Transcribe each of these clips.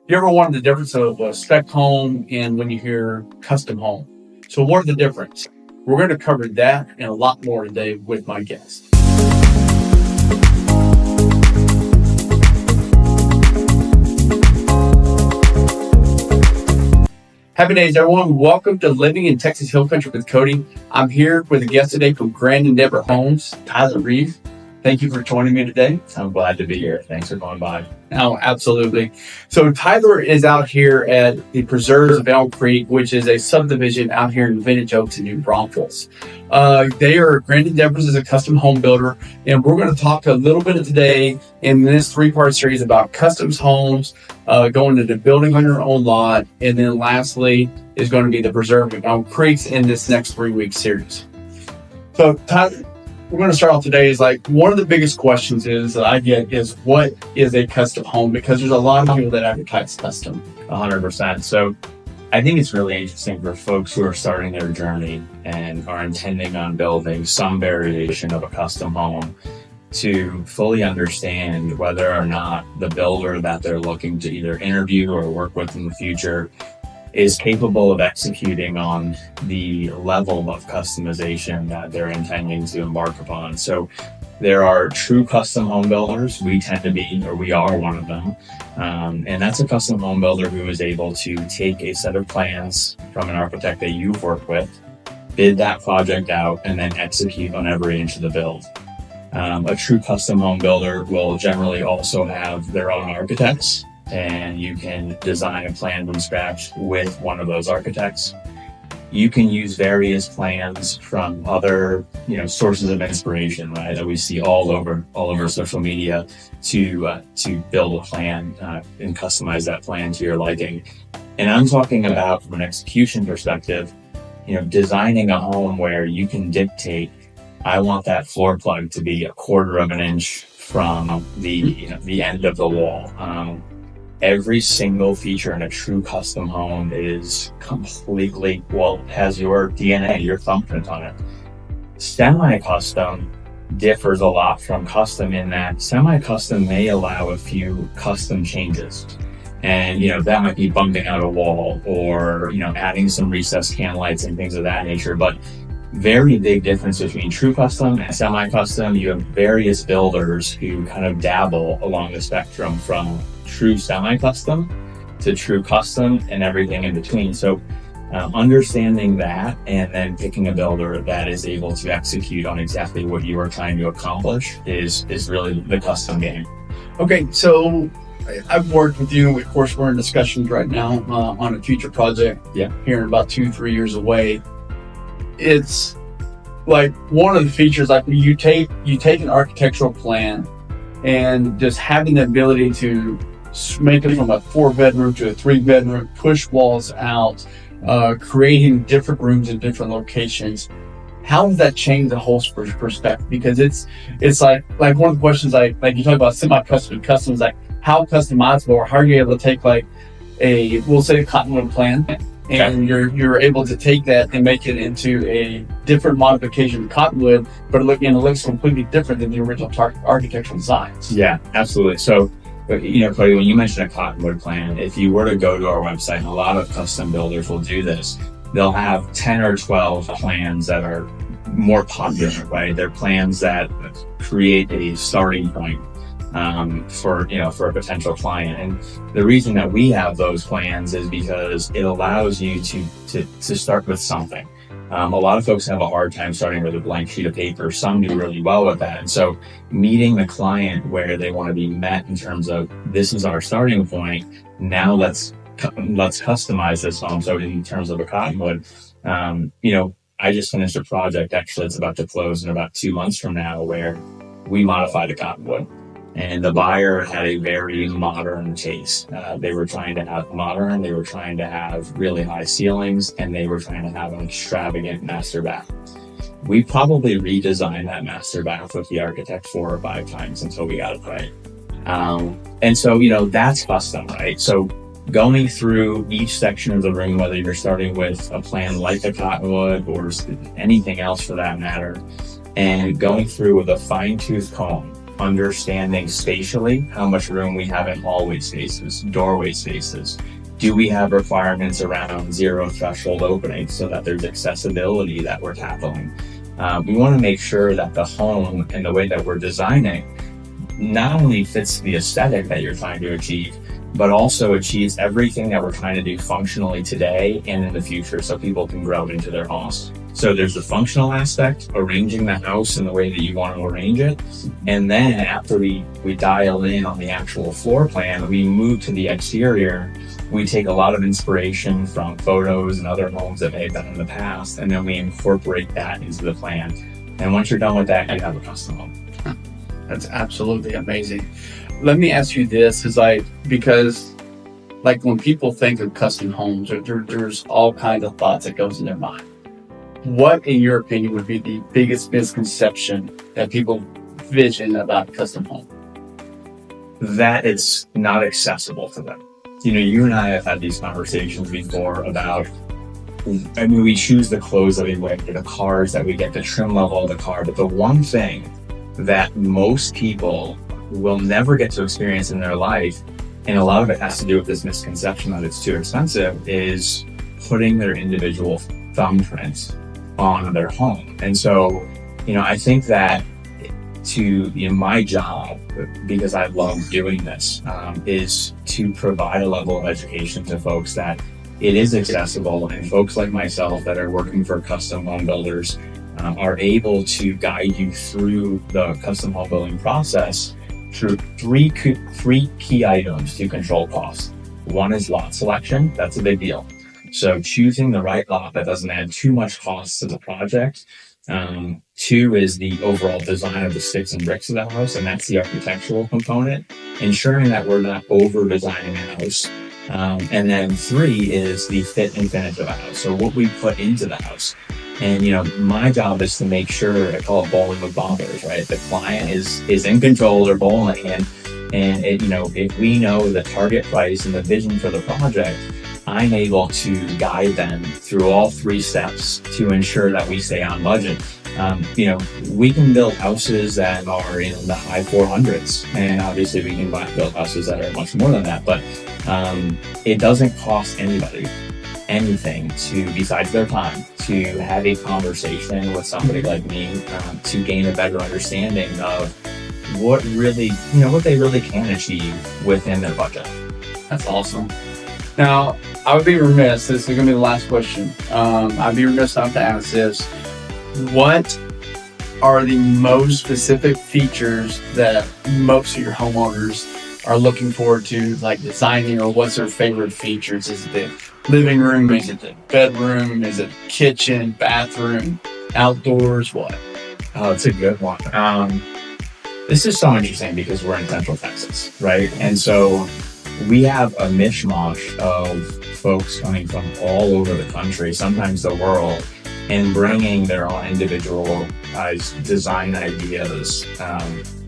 You ever wonder the difference of a spec home and when you hear custom home? So what are the difference? We're going to cover that and a lot more today with my guest. Happy days, everyone. Welcome to Living in Texas Hill Country with Cody. I'm here with a guest today from Grand Endeavor Homes, Tyler Reeve. Thank you for joining me today. I'm glad to be here. Thanks for going by. Oh, absolutely. So Tyler is out here at the Preserves of Elm Creek, which is a subdivision out here in Vintage Oaks and New Braunfels. They are Grand Endeavors as a custom home builder, and we're going to talk a little bit today in this three-part series about customs homes, going into building on your own lot, and then lastly is going to be the Preserve of Elm Creeks in this next 3-week series. So Tyler, we're going to start off today is like one of the biggest questions is that I get is what is a custom home? Because there's a lot of people that advertise custom. 100%. So I think it's really interesting for folks who are starting their journey and are intending on building some variation of a custom home to fully understand whether or not the builder that they're looking to either interview or work with in the future is capable of executing on the level of customization that they're intending to embark upon. So there are true custom home builders. We tend to be, or we are one of them. And that's a custom home builder who is able to take a set of plans from an architect that you've worked with, bid that project out, and then execute on every inch of the build. A true custom home builder will generally also have their own architects, and you can design a plan from scratch with one of those architects. You can use various plans from other, sources of inspiration, right, that we see all over social media to build a plan and customize that plan to your liking. And I'm talking about from an execution perspective, designing a home where you can dictate, I want that floor plug to be 1/4 of an inch from the end of the wall. Every single feature in a true custom home is completely, has your DNA, your thumbprint on it. Semi-custom differs a lot from custom in that semi-custom may allow a few custom changes. And, that might be bumping out a wall or, adding some recessed can lights and things of that nature. But very big difference between true custom and semi-custom. You have various builders who kind of dabble along the spectrum from true semi-custom to true custom and everything in between. So understanding that and then picking a builder that is able to execute on exactly what you are trying to accomplish is really the custom game. Okay, so I've worked with you. Of course, we're in discussions right now on a future project. Yeah. Here in about 2-3 years away. It's like one of the features, like you take an architectural plan and just having the ability to make it from a 4-bedroom to a 3-bedroom, push walls out, creating different rooms in different locations. How does that change the whole perspective? Because it's like one of the questions like you talk about semi-custom and custom is like how customizable or how are you able to take like we'll say a cottonwood plan and you're able to take that and make it into a different modification of cottonwood, but it looks completely different than the original architectural designs. Yeah, absolutely. So, Cody, when you mentioned a cottonwood plan, if you were to go to our website, and a lot of custom builders will do this, they'll have 10 or 12 plans that are more popular, right? They're plans that create a starting point for a potential client. And the reason that we have those plans is because it allows you to start with something. A lot of folks have a hard time starting with a blank sheet of paper. Some do really well with that. And so meeting the client where they want to be met in terms of this is our starting point. Now let's customize this home. So in terms of a cottonwood, I just finished a project, actually it's about to close in about 2 months from now, where we modified a cottonwood. And the buyer had a very modern taste. They were trying to have modern, they were trying to have really high ceilings, and they were trying to have an extravagant master bath. We probably redesigned that master bath with the architect 4 or 5 times until we got it right. And so, that's custom, right? So going through each section of the room, whether you're starting with a plan like a cottonwood or anything else for that matter, and going through with a fine-tooth comb understanding spatially how much room we have in hallway spaces, doorway spaces. Do we have requirements around zero threshold openings so that there's accessibility that we're tackling? We want to make sure that the home and the way that we're designing not only fits the aesthetic that you're trying to achieve, but also achieves everything that we're trying to do functionally today and in the future so people can grow into their homes. So there's the functional aspect, arranging the house in the way that you want to arrange it. And then after we dial in on the actual floor plan, we move to the exterior. We take a lot of inspiration from photos and other homes that may have been in the past, and then we incorporate that into the plan. And once you're done with that, you have a custom home. That's absolutely amazing. Let me ask you this, because when people think of custom homes, there's all kinds of thoughts that goes in their mind. What, in your opinion, would be the biggest misconception that people vision about a custom home? That it's not accessible to them. You and I have had these conversations before about, we choose the clothes that we wear, the cars that we get, the trim level of the car, but the one thing that most people will never get to experience in their life, and a lot of it has to do with this misconception that it's too expensive, is putting their individual thumbprints on their home. And so, I think that my job, because I love doing this, is to provide a level of education to folks that it is accessible, and folks like myself that are working for custom home builders are able to guide you through the custom home building process through three key items to control costs. One is lot selection. That's a big deal. So choosing the right lot that doesn't add too much cost to the project. Two is the overall design of the sticks and bricks of the house, and that's the architectural component, ensuring that we're not over designing the house. And then three is the fit and finish of the house. So what we put into the house. And, my job is to make sure, I call it bowling with bombers, right? The client is in control, they're bowling, and if we know the target price and the vision for the project, I'm able to guide them through all three steps to ensure that we stay on budget. We can build houses that are in the high 400s, and obviously we can build houses that are much more than that, but it doesn't cost anybody anything besides their time to have a conversation with somebody like me to gain a better understanding of what they really can achieve within their budget. That's awesome. Now, I would be remiss, this is going to be the last question. I'd be remiss not to ask this. What are the most specific features that most of your homeowners are looking forward to, designing, or what's their favorite features? Is it the living room? Is it the bedroom? Is it kitchen, bathroom, outdoors? What? Oh, it's a good one. This is so interesting because we're in Central Texas, right? And so we have a mishmash of folks coming from all over the country, sometimes the world, and bringing their own individual design ideas.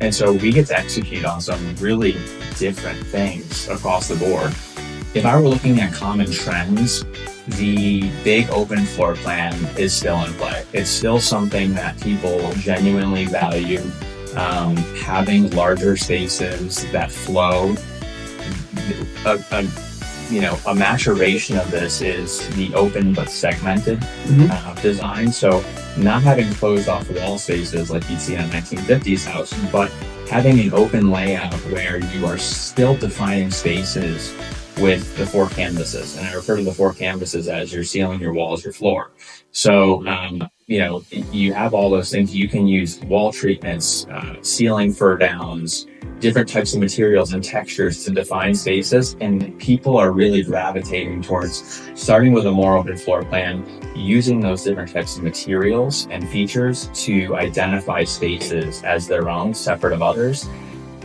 And so we get to execute on some really different things across the board. If I were looking at common trends, the big open floor plan is still in play. It's still something that people genuinely value. Having larger spaces that flow. A maturation of this is the open but segmented design. So not having closed off wall spaces like you'd see in a 1950s house, but having an open layout where you are still defining spaces with the four canvases. And I refer to the four canvases as your ceiling, your walls, your floor. So, you have all those things. You can use wall treatments, ceiling fur downs, different types of materials and textures to define spaces. And people are really gravitating towards starting with a more open floor plan, using those different types of materials and features to identify spaces as their own, separate of others.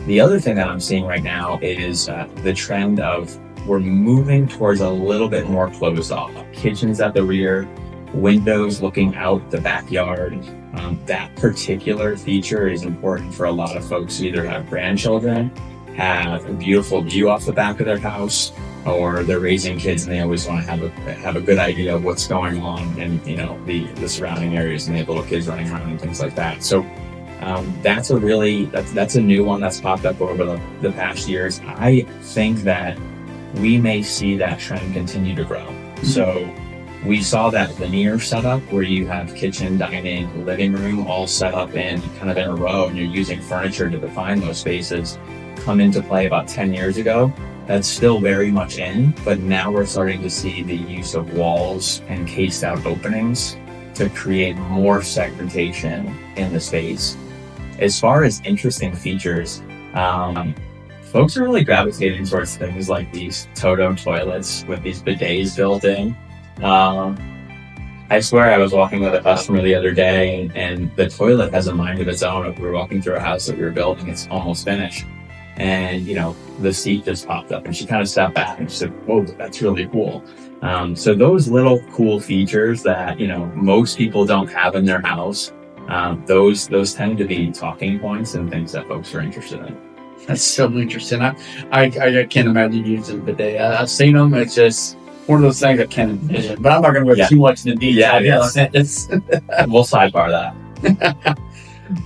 The other thing that I'm seeing right now is the trend of we're moving towards a little bit more closed off. Kitchens at the rear, windows looking out the backyard. That particular feature is important for a lot of folks who either have grandchildren, have a beautiful view off the back of their house, or they're raising kids and they always want to have a good idea of what's going on in the surrounding areas, and they have little kids running around and things like that. So That's a new one that's popped up over the past years. I think that we may see that trend continue to grow. So we saw that linear setup where you have kitchen, dining, living room all set up in kind of in a row, and you're using furniture to define those spaces, come into play about 10 years ago. That's still very much in, but now we're starting to see the use of walls and cased out openings to create more segmentation in the space. As far as interesting features, folks are really gravitating towards things like these Toto toilets with these bidets built in. I swear I was walking with a customer the other day, and the toilet has a mind of its own. We were walking through a house that we were building, it's almost finished. And, the seat just popped up, and she kind of stepped back and she said, "Whoa, that's really cool." So those little cool features that, most people don't have in their house, those tend to be talking points and things that folks are interested in. That's so interesting. I can't imagine using a bidet. I've seen them. It's just one of those things I can't envision. But I'm not going to go too much into detail. Yeah. We'll sidebar that.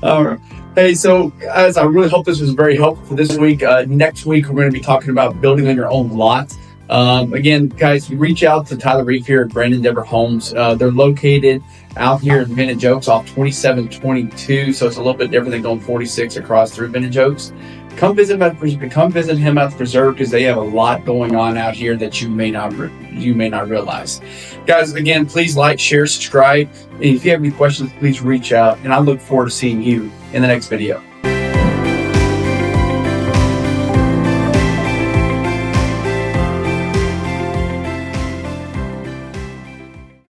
All right. Hey, so guys, I really hope this was very helpful for this week. Next week, we're going to be talking about building on your own lot. Again, guys, you reach out to Tyler Reef here at Brandon Deborah Homes. They're located out here in Vintage Oaks off 2722, so it's a little bit different than going 46 across through Vintage Oaks. Come visit him at the preserve, because they have a lot going on out here that you may not realize. Guys, again, please like, share, subscribe. And if you have any questions, please reach out, and I look forward to seeing you in the next video.